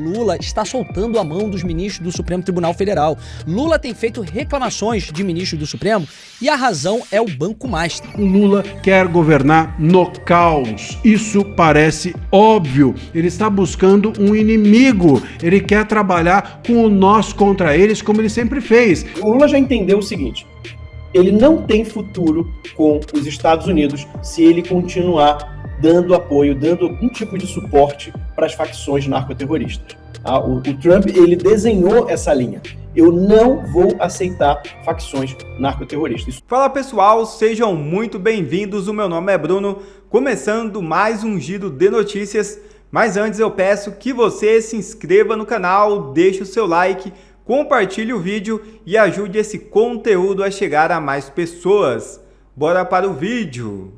Lula está soltando a mão dos ministros do Supremo Tribunal Federal. Lula tem feito reclamações de ministros do Supremo e a razão é o Banco Master. O Lula quer governar no caos. Isso parece óbvio. Ele está buscando um inimigo. Ele quer trabalhar com o nós contra eles, como ele sempre fez. O Lula já entendeu o seguinte: ele não tem futuro com os Estados Unidos se ele continuar dando apoio, dando algum tipo de suporte para as facções narcoterroristas. O Trump, ele desenhou essa linha. Eu não vou aceitar facções narcoterroristas. Fala pessoal, sejam muito bem-vindos. O meu nome é Bruno, começando mais um giro de notícias. Mas antes eu peço que você se inscreva no canal, deixe o seu like, compartilhe o vídeo e ajude esse conteúdo a chegar a mais pessoas. Bora para o vídeo!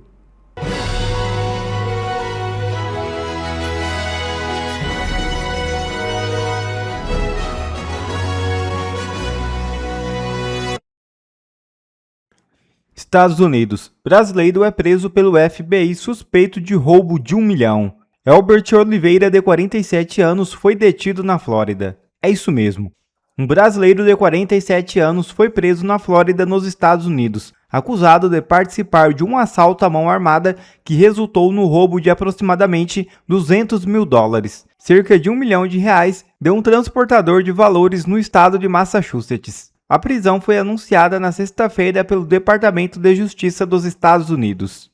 Estados Unidos. Brasileiro é preso pelo FBI suspeito de roubo de 1 milhão. Elbert Oliveira, de 47 anos, foi detido na Flórida. É isso mesmo. Um brasileiro de 47 anos foi preso na Flórida, nos Estados Unidos, acusado de participar de um assalto à mão armada que resultou no roubo de aproximadamente 200 mil dólares, cerca de R$1 milhão, de um transportador de valores no estado de Massachusetts. A prisão foi anunciada na sexta-feira pelo Departamento de Justiça dos Estados Unidos.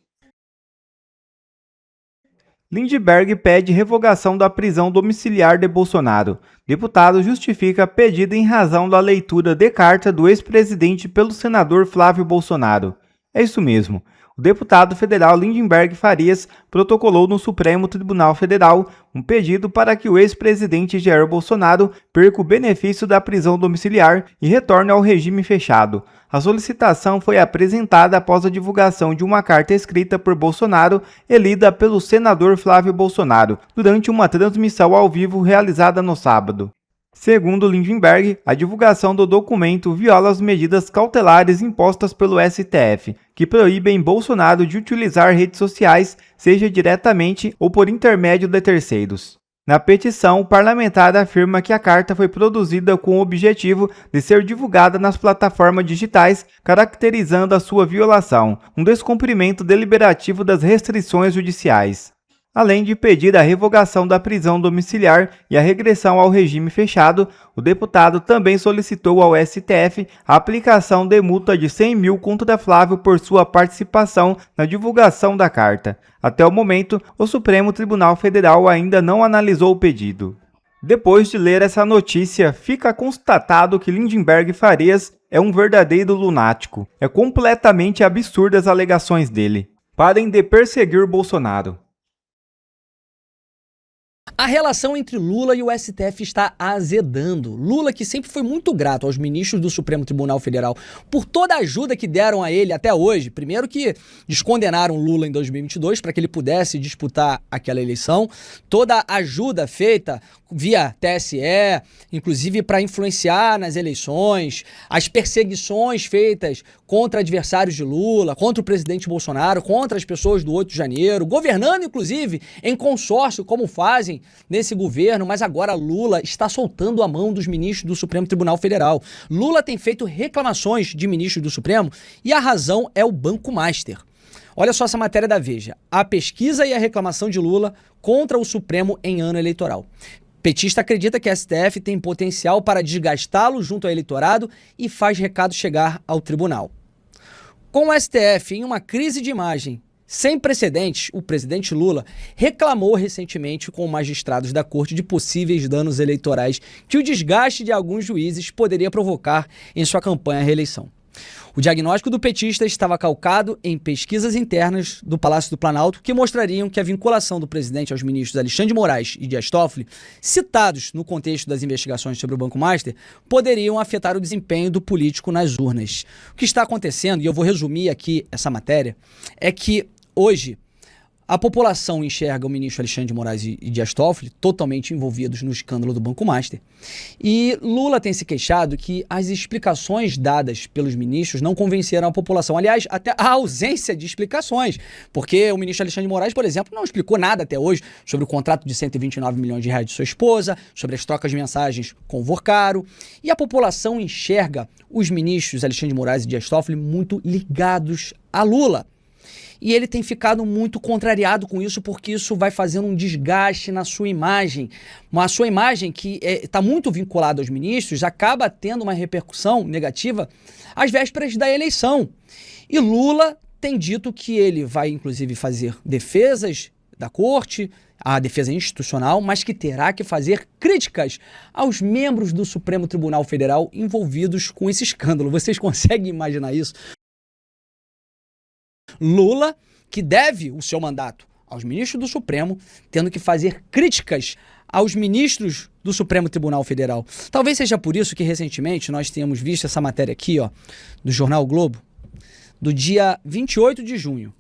Lindbergh pede revogação da prisão domiciliar de Bolsonaro. Deputado justifica pedido em razão da leitura de carta do ex-presidente pelo senador Flávio Bolsonaro. É isso mesmo. O deputado federal Lindbergh Farias protocolou no Supremo Tribunal Federal um pedido para que o ex-presidente Jair Bolsonaro perca o benefício da prisão domiciliar e retorne ao regime fechado. A solicitação foi apresentada após a divulgação de uma carta escrita por Bolsonaro e lida pelo senador Flávio Bolsonaro durante uma transmissão ao vivo realizada no sábado. Segundo Lindbergh, a divulgação do documento viola as medidas cautelares impostas pelo STF, que proíbem Bolsonaro de utilizar redes sociais, seja diretamente ou por intermédio de terceiros. Na petição, o parlamentar afirma que a carta foi produzida com o objetivo de ser divulgada nas plataformas digitais, caracterizando a sua violação, um descumprimento deliberativo das restrições judiciais. Além de pedir a revogação da prisão domiciliar e a regressão ao regime fechado, o deputado também solicitou ao STF a aplicação de multa de 100 mil contra Flávio por sua participação na divulgação da carta. Até o momento, o Supremo Tribunal Federal ainda não analisou o pedido. Depois de ler essa notícia, fica constatado que Lindbergh Farias é um verdadeiro lunático. É completamente absurda as alegações dele. Parem de perseguir Bolsonaro. A relação entre Lula e o STF está azedando. Lula, que sempre foi muito grato aos ministros do Supremo Tribunal Federal por toda a ajuda que deram a ele até hoje. Primeiro que descondenaram Lula em 2022 para que ele pudesse disputar aquela eleição. Toda a ajuda feita via TSE, inclusive para influenciar nas eleições, as perseguições feitas contra adversários de Lula, contra o presidente Bolsonaro, contra as pessoas do 8 de janeiro, governando inclusive em consórcio, como fazem nesse governo, mas agora Lula está soltando a mão dos ministros do Supremo Tribunal Federal. Lula tem feito reclamações de ministros do Supremo e a razão é o Banco Master. Olha só essa matéria da Veja. A pesquisa e a reclamação de Lula contra o Supremo em ano eleitoral. Petista acredita que a STF tem potencial para desgastá-lo junto ao eleitorado e faz recado chegar ao tribunal. Com o STF em uma crise de imagem sem precedentes, o presidente Lula reclamou recentemente com magistrados da corte de possíveis danos eleitorais que o desgaste de alguns juízes poderia provocar em sua campanha à reeleição. O diagnóstico do petista estava calcado em pesquisas internas do Palácio do Planalto que mostrariam que a vinculação do presidente aos ministros Alexandre de Moraes e Dias Toffoli, citados no contexto das investigações sobre o Banco Master, poderiam afetar o desempenho do político nas urnas. O que está acontecendo, e eu vou resumir aqui essa matéria, é que hoje A população enxerga o ministro Alexandre de Moraes e Dias Toffoli totalmente envolvidos no escândalo do Banco Master. E Lula tem se queixado que as explicações dadas pelos ministros não convenceram a população. Aliás, até a ausência de explicações, porque o ministro Alexandre de Moraes, por exemplo, não explicou nada até hoje sobre o contrato de 129 milhões de reais de sua esposa, sobre as trocas de mensagens com o Vorcaro. E a população enxerga os ministros Alexandre de Moraes e Dias Toffoli muito ligados a Lula. E ele tem ficado muito contrariado com isso, porque isso vai fazendo um desgaste na sua imagem. Mas a sua imagem, que está muito vinculada aos ministros, acaba tendo uma repercussão negativa às vésperas da eleição. E Lula tem dito que ele vai, inclusive, fazer defesas da corte, a defesa institucional, mas que terá que fazer críticas aos membros do Supremo Tribunal Federal envolvidos com esse escândalo. Vocês conseguem imaginar isso? Lula, que deve o seu mandato aos ministros do Supremo, tendo que fazer críticas aos ministros do Supremo Tribunal Federal. Talvez seja por isso que recentemente nós tenhamos visto essa matéria aqui, ó, do jornal o Globo, do dia 28 de junho.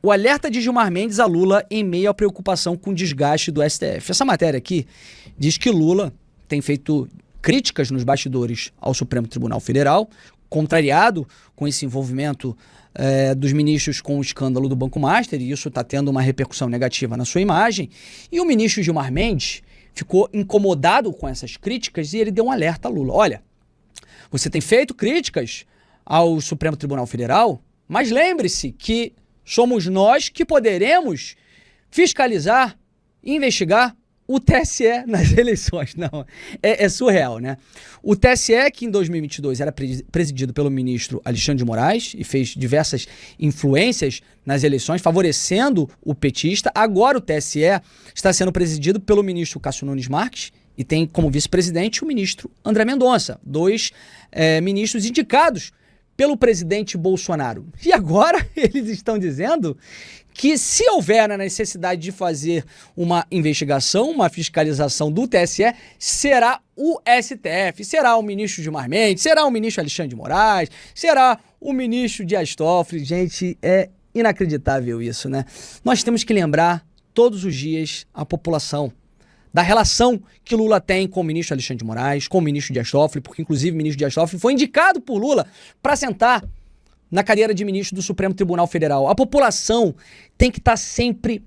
O alerta de Gilmar Mendes a Lula em meio à preocupação com o desgaste do STF. Essa matéria aqui diz que Lula tem feito críticas nos bastidores ao Supremo Tribunal Federal, contrariado com esse envolvimento dos ministros com o escândalo do Banco Master, e isso está tendo uma repercussão negativa na sua imagem. E o ministro Gilmar Mendes ficou incomodado com essas críticas e ele deu um alerta a Lula. Olha, você tem feito críticas ao Supremo Tribunal Federal, mas lembre-se que somos nós que poderemos fiscalizar e investigar o TSE nas eleições. Não, é surreal, né? O TSE, que em 2022 era presidido pelo ministro Alexandre de Moraes e fez diversas influências nas eleições, favorecendo o petista, agora o TSE está sendo presidido pelo ministro Cássio Nunes Marques e tem como vice-presidente o ministro André Mendonça, dois ministros indicados pelo presidente Bolsonaro. E agora eles estão dizendo que se houver a necessidade de fazer uma investigação, uma fiscalização do TSE, será o STF, será o ministro Gilmar Mendes, será o ministro Alexandre de Moraes, será o ministro Dias Toffoli. Gente, é inacreditável isso, né? Nós temos que lembrar todos os dias a população da relação que Lula tem com o ministro Alexandre de Moraes, com o ministro Dias Toffoli, porque inclusive o ministro Dias Toffoli foi indicado por Lula para sentar na cadeira de ministro do Supremo Tribunal Federal. A população tem que estar sempre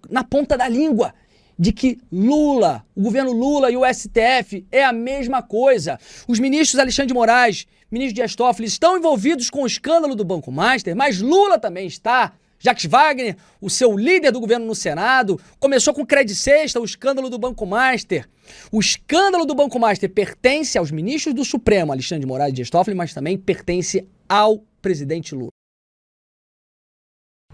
na ponta da língua de que Lula, o governo Lula e o STF é a mesma coisa. Os ministros Alexandre de Moraes, ministro Dias Toffoli estão envolvidos com o escândalo do Banco Master, mas Lula também está. Jacques Wagner, o seu líder do governo no Senado, começou com Credit Sexta, o escândalo do Banco Master. O escândalo do Banco Master pertence aos ministros do Supremo, Alexandre de Moraes e Dias Toffoli, mas também pertence ao presidente Lula.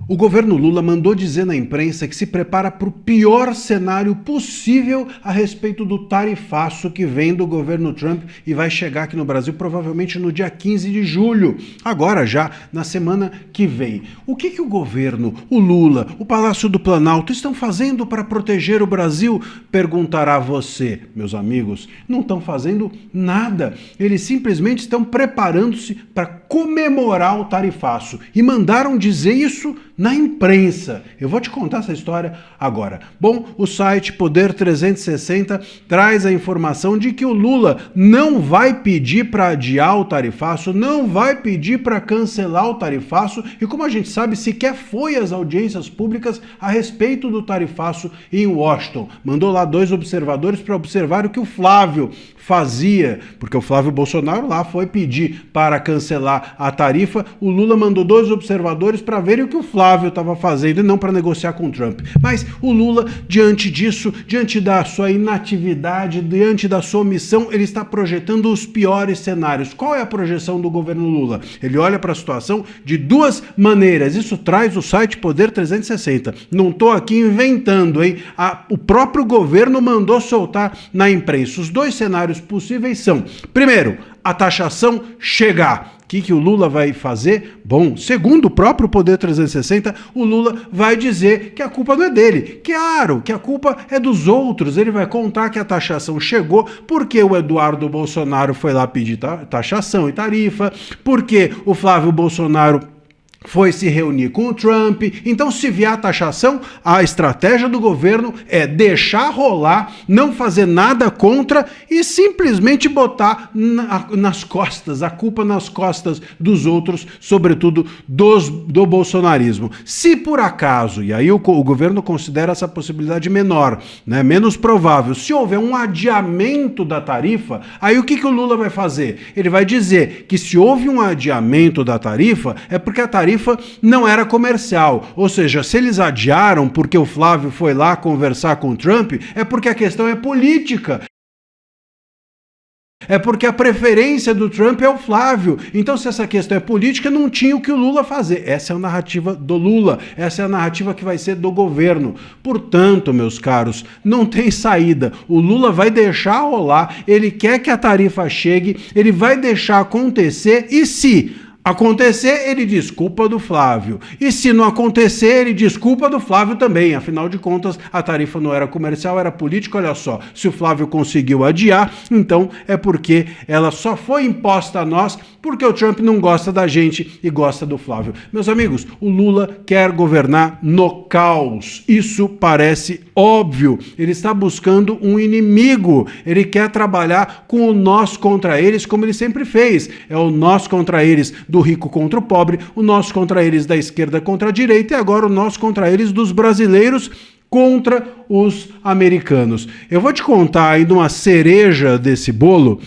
O governo Lula mandou dizer na imprensa que se prepara para o pior cenário possível a respeito do tarifaço que vem do governo Trump e vai chegar aqui no Brasil provavelmente no dia 15 de julho, agora já na semana que vem. O que o governo, o Lula, o Palácio do Planalto estão fazendo para proteger o Brasil? Perguntará você, meus amigos. Não estão fazendo nada. Eles simplesmente estão preparando-se para comemorar o tarifaço e mandaram dizer isso na imprensa. Eu vou te contar essa história agora. Bom, o site Poder 360 traz a informação de que o Lula não vai pedir para adiar o tarifaço, não vai pedir para cancelar o tarifaço e, como a gente sabe, sequer foi às audiências públicas a respeito do tarifaço em Washington. Mandou lá 2 observadores para observar o que o Flávio fazia, porque o Flávio Bolsonaro lá foi pedir para cancelar a tarifa, o Lula mandou 2 observadores para verem o que o Flávio estava fazendo e não para negociar com o Trump. Mas o Lula, diante disso, diante da sua inatividade, diante da sua omissão, ele está projetando os piores cenários. Qual é a projeção do governo Lula? Ele olha para a situação de 2 maneiras. Isso traz o site Poder 360. Não estou aqui inventando, hein? O próprio governo mandou soltar na imprensa. Os 2 cenários possíveis são: primeiro, a taxação chegar. O que o Lula vai fazer? Bom, segundo o próprio Poder 360, o Lula vai dizer que a culpa não é dele. Claro, que a culpa é dos outros. Ele vai contar que a taxação chegou porque o Eduardo Bolsonaro foi lá pedir taxação e tarifa, porque o Flávio Bolsonaro foi se reunir com o Trump. Então, se vier a taxação, a estratégia do governo é deixar rolar, não fazer nada contra e simplesmente botar nas costas, a culpa nas costas dos outros, sobretudo do bolsonarismo. Se por acaso, e aí o governo considera essa possibilidade menor, né, menos provável, se houver um adiamento da tarifa, aí o que o Lula vai fazer? Ele vai dizer que se houve um adiamento da tarifa, é porque a tarifa não era comercial. Ou seja, se eles adiaram porque o Flávio foi lá conversar com o Trump, é porque a questão é política. É porque a preferência do Trump é o Flávio. Então, se essa questão é política, não tinha o que o Lula fazer. Essa é a narrativa do Lula. Essa é a narrativa que vai ser do governo. Portanto, meus caros, não tem saída. O Lula vai deixar rolar, ele quer que a tarifa chegue, ele vai deixar acontecer e se acontecer, ele diz culpa do Flávio. E se não acontecer, ele diz culpa do Flávio também. Afinal de contas, a tarifa não era comercial, era política. Olha só, se o Flávio conseguiu adiar, então é porque ela só foi imposta a nós porque o Trump não gosta da gente e gosta do Flávio. Meus amigos, o Lula quer governar no caos. Isso parece óbvio. Ele está buscando um inimigo. Ele quer trabalhar com o nós contra eles, como ele sempre fez. É o nós contra eles do rico contra o pobre, o nós contra eles da esquerda contra a direita e agora o nós contra eles dos brasileiros contra os americanos. Eu vou te contar ainda uma cereja desse bolo,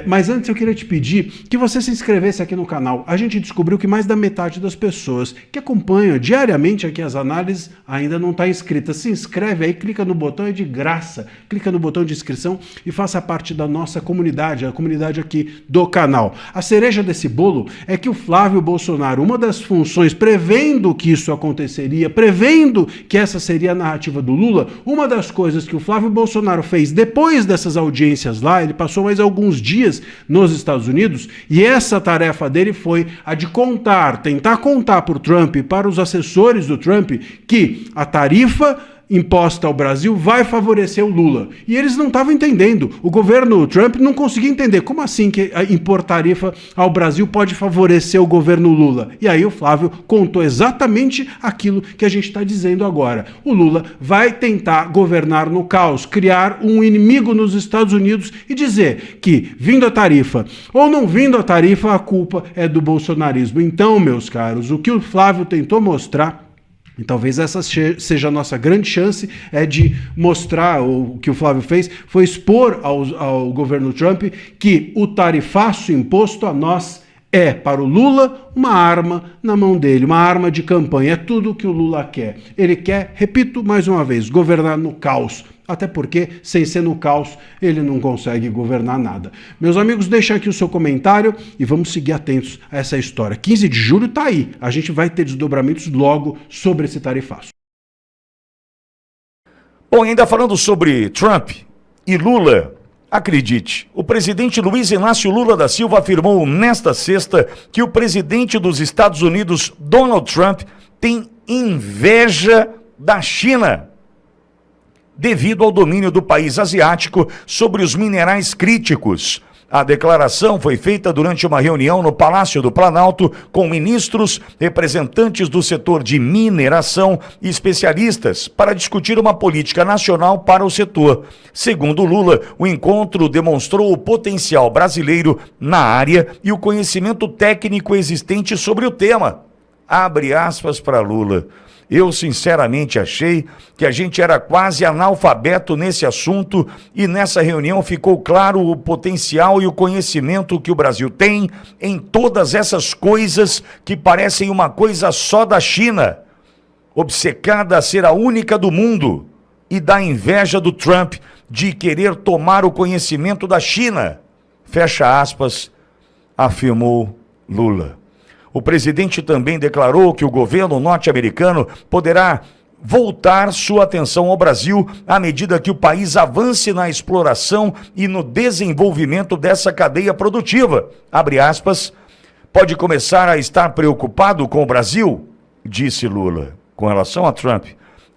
mas antes eu queria te pedir que você se inscrevesse aqui no canal. A gente descobriu que mais da metade das pessoas que acompanham diariamente aqui as análises ainda não está inscrita. Se inscreve aí, clica no botão, é de graça. Clica no botão de inscrição e faça parte da nossa comunidade, a comunidade aqui do canal. A cereja desse bolo é que o Flávio Bolsonaro, uma das funções, prevendo que isso aconteceria, prevendo que essa seria a narrativa do Lula, uma das coisas que o Flávio Bolsonaro fez depois dessas audiências lá, ele passou mais alguns dias nos Estados Unidos, e essa tarefa dele foi a de tentar contar para o Trump e para os assessores do Trump que a tarifa imposta ao Brasil vai favorecer o Lula. E eles não estavam entendendo. O governo Trump não conseguia entender. Como assim que impor tarifa ao Brasil pode favorecer o governo Lula? E aí o Flávio contou exatamente aquilo que a gente está dizendo agora. O Lula vai tentar governar no caos, criar um inimigo nos Estados Unidos e dizer que, vindo a tarifa ou não vindo a tarifa, a culpa é do bolsonarismo. Então, meus caros, o que o Flávio tentou mostrar, e talvez essa seja a nossa grande chance, é de mostrar, o que o Flávio fez, foi expor ao governo Trump que o tarifaço imposto a nós é, para o Lula, uma arma na mão dele, uma arma de campanha. É tudo o que o Lula quer. Ele quer, repito mais uma vez, governar no caos. Até porque, sem ser no caos, ele não consegue governar nada. Meus amigos, deixem aqui o seu comentário e vamos seguir atentos a essa história. 15 de julho tá aí. A gente vai ter desdobramentos logo sobre esse tarifaço. Bom, ainda falando sobre Trump e Lula, acredite, o presidente Luiz Inácio Lula da Silva afirmou nesta sexta que o presidente dos Estados Unidos, Donald Trump, tem inveja da China, devido ao domínio do país asiático sobre os minerais críticos. A declaração foi feita durante uma reunião no Palácio do Planalto com ministros, representantes do setor de mineração e especialistas para discutir uma política nacional para o setor. Segundo Lula, o encontro demonstrou o potencial brasileiro na área e o conhecimento técnico existente sobre o tema. Abre aspas para Lula. Eu sinceramente achei que a gente era quase analfabeto nesse assunto e nessa reunião ficou claro o potencial e o conhecimento que o Brasil tem em todas essas coisas que parecem uma coisa só da China, obcecada a ser a única do mundo, e da inveja do Trump de querer tomar o conhecimento da China. Fecha aspas, afirmou Lula. O presidente também declarou que o governo norte-americano poderá voltar sua atenção ao Brasil à medida que o país avance na exploração e no desenvolvimento dessa cadeia produtiva. Abre aspas, pode começar a estar preocupado com o Brasil, disse Lula. Com relação a Trump,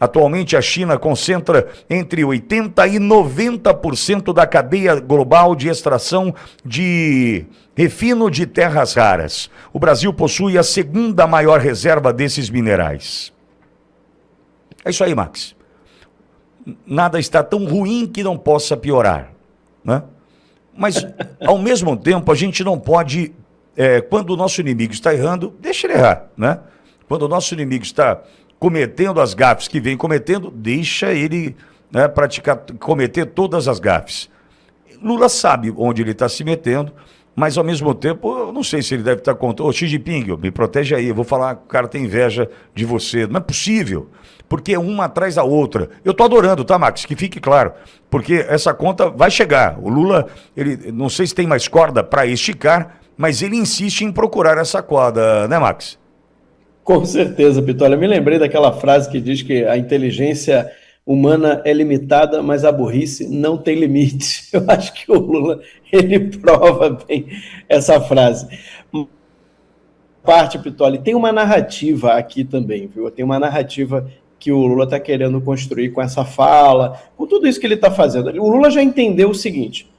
Atualmente, a China concentra entre 80% e 90% da cadeia global de extração de refino de terras raras. O Brasil possui a segunda maior reserva desses minerais. É isso aí, Max. Nada está tão ruim que não possa piorar, né? Mas, ao mesmo tempo, a gente não pode, quando o nosso inimigo está errando, deixa ele errar, né? Quando o nosso inimigo está cometendo as gafes que vem cometendo, deixa ele, né, cometer todas as gafes. Lula sabe onde ele está se metendo, mas ao mesmo tempo, eu não sei se ele deve estar contando. Ô, Xi Jinping, me protege aí, eu vou falar que o cara tem inveja de você. Não é possível, porque é uma atrás da outra. Eu tô adorando, tá, Max? Que fique claro, porque essa conta vai chegar. O Lula, ele não sei se tem mais corda para esticar, mas ele insiste em procurar essa corda, né, Max? Com certeza, Pitólia. Eu me lembrei daquela frase que diz que a inteligência humana é limitada, mas a burrice não tem limite. Eu acho que o Lula, ele prova bem essa frase. Parte, Pitólia, tem uma narrativa aqui também, viu? Tem uma narrativa que o Lula está querendo construir com essa fala, com tudo isso que ele está fazendo. O Lula já entendeu o seguinte: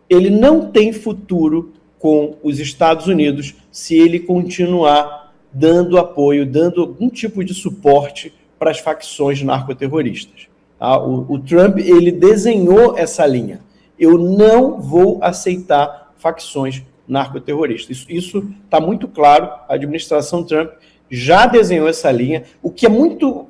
ele não tem futuro com os Estados Unidos se ele continuar dando apoio, dando algum tipo de suporte para as facções narcoterroristas. Tá? O Trump, ele desenhou essa linha. Eu não vou aceitar facções narcoterroristas. Isso está muito claro. A administração Trump já desenhou essa linha, o que é muito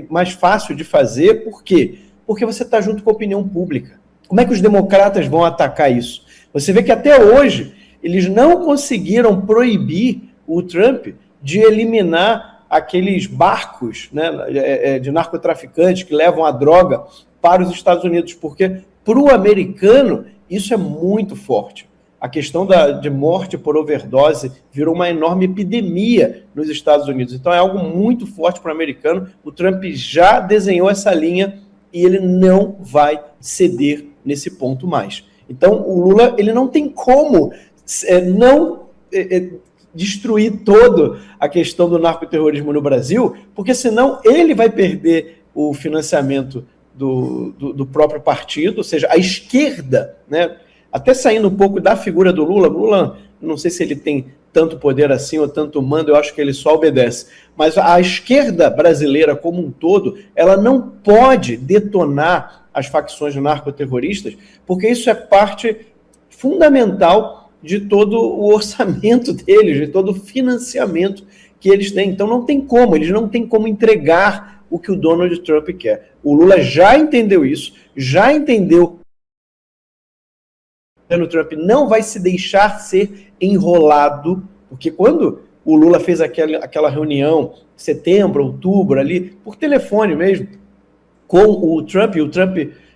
mais fácil de fazer. Por quê? Porque você está junto com a opinião pública. Como é que os democratas vão atacar isso? Você vê que até hoje eles não conseguiram proibir o Trump de eliminar aqueles barcos, né, de narcotraficantes que levam a droga para os Estados Unidos, porque para o americano isso é muito forte. A questão de morte por overdose virou uma enorme epidemia nos Estados Unidos. Então é algo muito forte para o americano. O Trump já desenhou essa linha e ele não vai ceder nesse ponto mais. Então o Lula, ele não tem como destruir toda a questão do narcoterrorismo no Brasil, porque senão ele vai perder o financiamento do próprio partido, ou seja, a esquerda, né? Até saindo um pouco da figura do Lula. Lula, não sei se ele tem tanto poder assim ou tanto mando, eu acho que ele só obedece. Mas a esquerda brasileira como um todo, ela não pode detonar as facções narcoterroristas, porque isso é parte fundamental de todo o orçamento deles, de todo o financiamento que eles têm. Então não tem como, eles não têm como entregar o que o Donald Trump quer. O Lula já entendeu isso, já entendeu que o Donald Trump não vai se deixar ser enrolado, porque quando o Lula fez aquela reunião em setembro, outubro, ali, por telefone mesmo, com o Trump,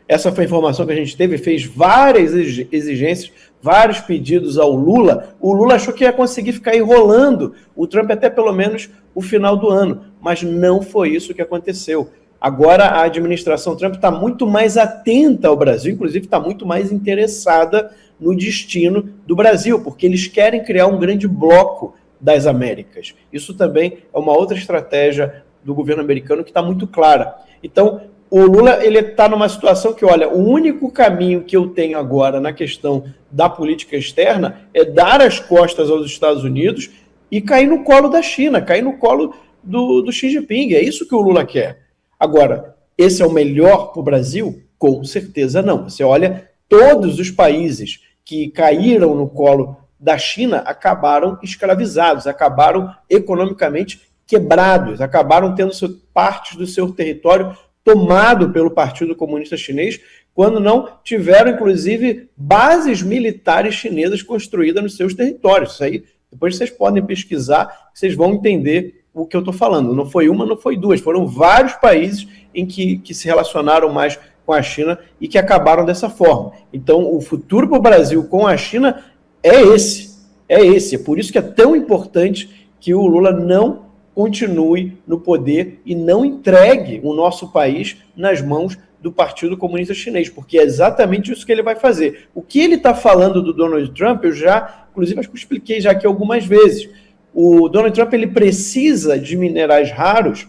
essa foi a informação que a gente teve, fez várias exigências, vários pedidos ao Lula. O Lula achou que ia conseguir ficar enrolando o Trump até pelo menos o final do ano, mas não foi isso que aconteceu. Agora a administração Trump está muito mais atenta ao Brasil, inclusive está muito mais interessada no destino do Brasil, porque eles querem criar um grande bloco das Américas. Isso também é uma outra estratégia do governo americano que está muito clara. Então, o Lula, ele está numa situação que, olha, o único caminho que eu tenho agora na questão da política externa é dar as costas aos Estados Unidos e cair no colo da China, cair no colo do Xi Jinping. É isso que o Lula quer. Agora, esse é o melhor para o Brasil? Com certeza não. Você olha, todos os países que caíram no colo da China acabaram escravizados, acabaram economicamente quebrados, acabaram tendo partes do seu território tomado pelo Partido Comunista Chinês, quando não tiveram, inclusive, bases militares chinesas construídas nos seus territórios. Isso aí, depois vocês podem pesquisar, vocês vão entender o que eu estou falando. Não foi uma, não foi duas, foram vários países em que se relacionaram mais com a China e que acabaram dessa forma. Então, o futuro para o Brasil com a China é esse. É por isso que é tão importante que o Lula não continue no poder e não entregue o nosso país nas mãos do Partido Comunista Chinês, porque é exatamente isso que ele vai fazer. O que ele está falando do Donald Trump, eu já, inclusive, acho que eu expliquei já aqui algumas vezes. O Donald Trump, ele precisa de minerais raros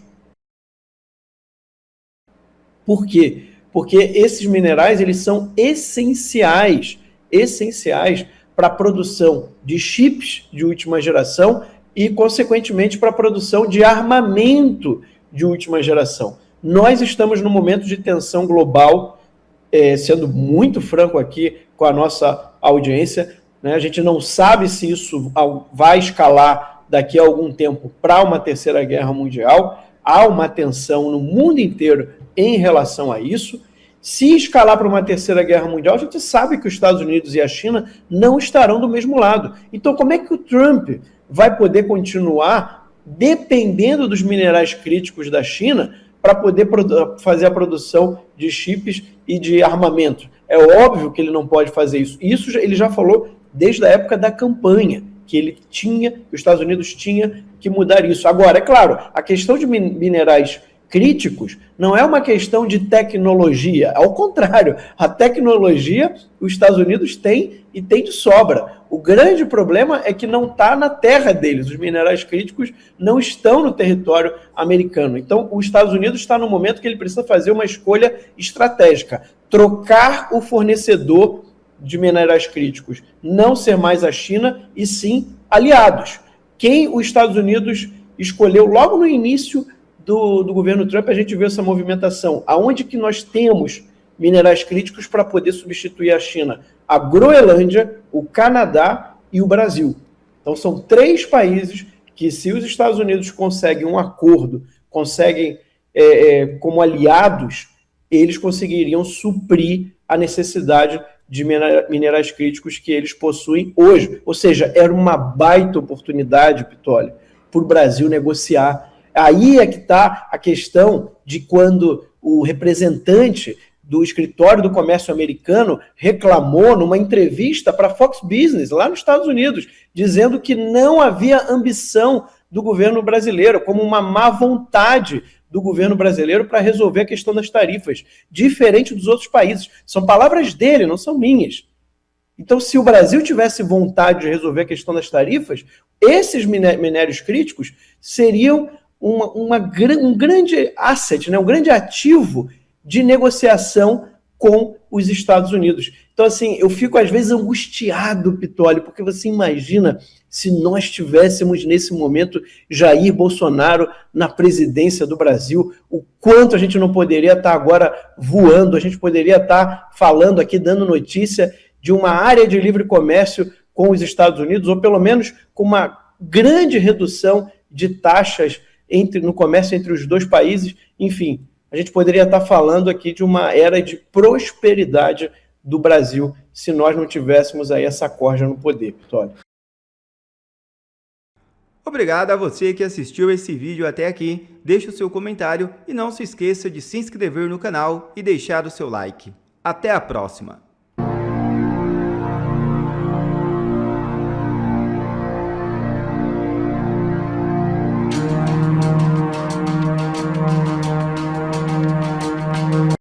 Por quê? Porque esses minerais eles são essenciais para a produção de chips de última geração e, consequentemente, para a produção de armamento de última geração. Nós estamos num momento de tensão global, sendo muito franco aqui com a nossa audiência, né? A gente não sabe se isso vai escalar daqui a algum tempo para uma terceira guerra mundial. Há uma tensão no mundo inteiro em relação a isso. Se escalar para uma terceira guerra mundial, a gente sabe que os Estados Unidos e a China não estarão do mesmo lado. Então, como é que o Trump vai poder continuar dependendo dos minerais críticos da China para poder fazer a produção de chips e de armamento? É óbvio que ele não pode fazer isso. Isso ele já falou desde a época da campanha, que os Estados Unidos tinha que mudar isso. Agora, é claro, a questão de minerais críticos não é uma questão de tecnologia. Ao contrário, a tecnologia os Estados Unidos têm e tem de sobra. O grande problema é que não está na terra deles. Os minerais críticos não estão no território americano. Então, os Estados Unidos está no momento que ele precisa fazer uma escolha estratégica. Trocar o fornecedor de minerais críticos. Não ser mais a China, e sim aliados. Quem os Estados Unidos escolheu logo no início do governo Trump, a gente vê essa movimentação. Aonde que nós temos minerais críticos para poder substituir a China? A Groenlândia, o Canadá e o Brasil. Então são 3 países que, se os Estados Unidos conseguem um acordo, conseguem como aliados, eles conseguiriam suprir a necessidade de minerais críticos que eles possuem hoje. Ou seja, era uma baita oportunidade, Pitoli, para o Brasil negociar. Aí é que está a questão de quando o representante do escritório do comércio americano reclamou numa entrevista para a Fox Business, lá nos Estados Unidos, dizendo que não havia ambição do governo brasileiro, como uma má vontade do governo brasileiro para resolver a questão das tarifas, diferente dos outros países. São palavras dele, não são minhas. Então, se o Brasil tivesse vontade de resolver a questão das tarifas, esses minérios críticos seriam um grande asset, né? Um grande ativo de negociação com os Estados Unidos. Então, assim, eu fico às vezes angustiado, Pitoli, porque você imagina se nós tivéssemos nesse momento Jair Bolsonaro na presidência do Brasil, o quanto a gente não poderia estar agora voando, a gente poderia estar falando aqui, dando notícia de uma área de livre comércio com os Estados Unidos, ou pelo menos com uma grande redução de taxas no comércio entre os dois países. Enfim, a gente poderia estar falando aqui de uma era de prosperidade do Brasil se nós não tivéssemos aí essa corja no poder, Pitoli. Obrigado a você que assistiu esse vídeo até aqui. Deixe o seu comentário e não se esqueça de se inscrever no canal e deixar o seu like. Até a próxima!